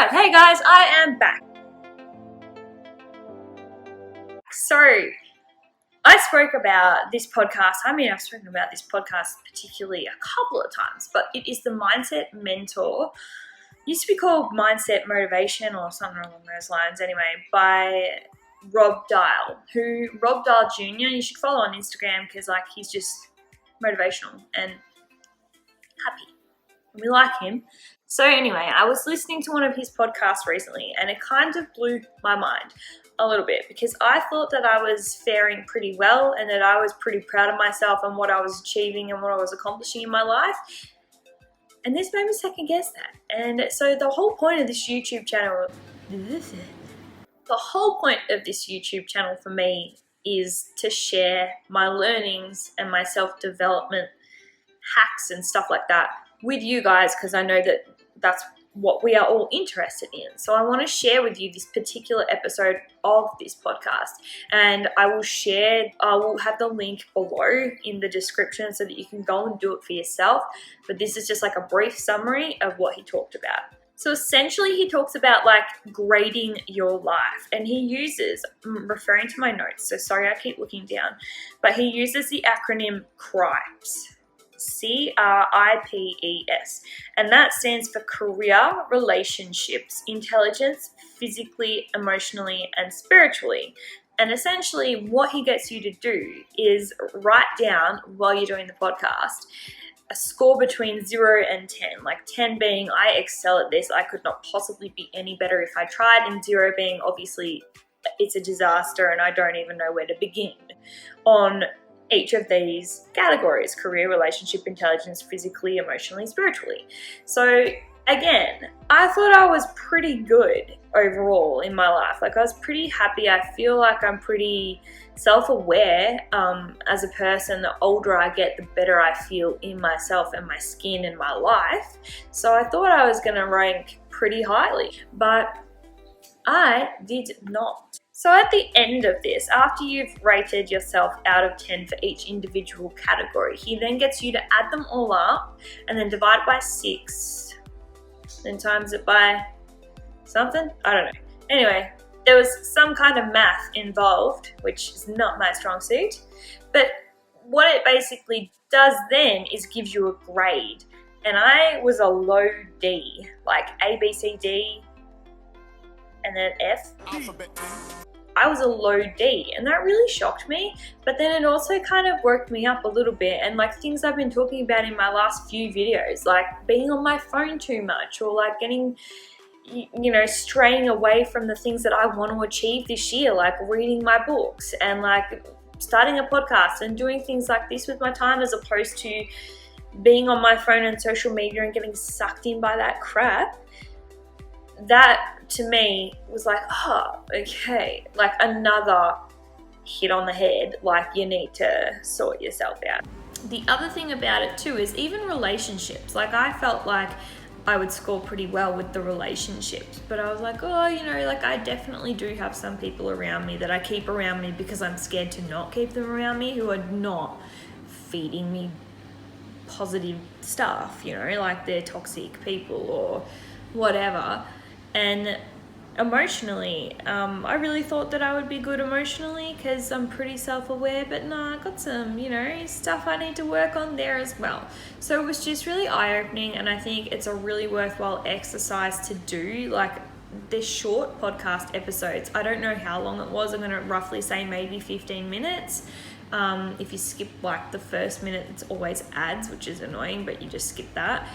Alright, hey guys, I am back. So, I spoke about this podcast. I've spoken about this podcast particularly a couple of times, but it is the Mindset Mentor. It used to be called Mindset Motivation or something along those lines anyway, by Rob Dial, Rob Dial Jr. You should follow on Instagram because he's just motivational and happy. We like him. So anyway, I was listening to one of his podcasts recently and it kind of blew my mind a little bit because I thought that I was faring pretty well and that I was pretty proud of myself and what I was achieving and what I was accomplishing in my life. And this made me second guess that. And so the whole point of this YouTube channel for me is to share my learnings and my self-development hacks and stuff like that with you guys because I know that that's what we are all interested in. So I want to share with you this particular episode of this podcast, and I will have the link below in the description so that you can go and do it for yourself. But this is just like a brief summary of what he talked about. So essentially he talks about grading your life, and he uses, I'm referring to my notes, so sorry I keep looking down, but he uses the acronym CRIPES. CRIPES, and that stands for career, relationships, intelligence, physically, emotionally, and spiritually. And essentially what he gets you to do is write down while you're doing the podcast a score between 0 and 10, 10 being I excel at this, I could not possibly be any better if I tried, and 0 being obviously it's a disaster and I don't even know where to begin on each of these categories: career, relationship, intelligence, physically, emotionally, spiritually. So again, I thought I was pretty good overall in my life. I was pretty happy. I feel like I'm pretty self-aware as a person. The older I get, the better I feel in myself and my skin and my life. So I thought I was going to rank pretty highly, but I did not. So at the end of this, after you've rated yourself out of 10 for each individual category, he then gets you to add them all up and then divide it by 6, then times it by something, I don't know. Anyway, there was some kind of math involved, which is not my strong suit, but what it basically does then is gives you a grade. And I was a low D, A, B, C, D, and then F. I was a low D, and that really shocked me, but then it also kind of woke me up a little bit, and things I've been talking about in my last few videos, being on my phone too much, or getting, straying away from the things that I want to achieve this year, reading my books and starting a podcast and doing things like this with my time, as opposed to being on my phone and social media and getting sucked in by that crap. That to me was okay, another hit on the head, you need to sort yourself out. The other thing about it too is even relationships. I felt like I would score pretty well with the relationships, but I was I definitely do have some people around me that I keep around me because I'm scared to not keep them around me, who are not feeding me positive stuff, they're toxic people or whatever. And emotionally, I really thought that I would be good emotionally because I'm pretty self-aware, but I got some, stuff I need to work on there as well. So it was just really eye-opening, and I think it's a really worthwhile exercise to do. They're short podcast episodes. I don't know how long it was. I'm going to roughly say maybe 15 minutes. If you skip the first minute, it's always ads, which is annoying, but you just skip that.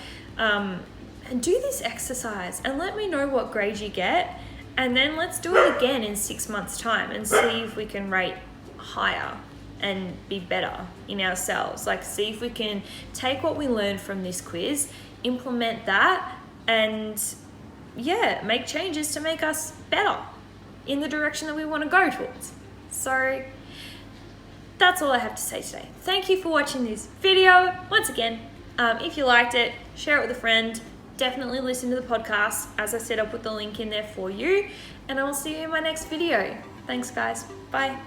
And do this exercise and let me know what grade you get, and then let's do it again in 6 months' time and see if we can rate higher and be better in ourselves. See if we can take what we learned from this quiz, implement that, and make changes to make us better in the direction that we want to go towards. So that's all I have to say today. Thank you for watching this video. Once again, if you liked it, share it with a friend. Definitely listen to the podcast. As I said, I'll put the link in there for you, and I will see you in my next video. Thanks, guys. Bye.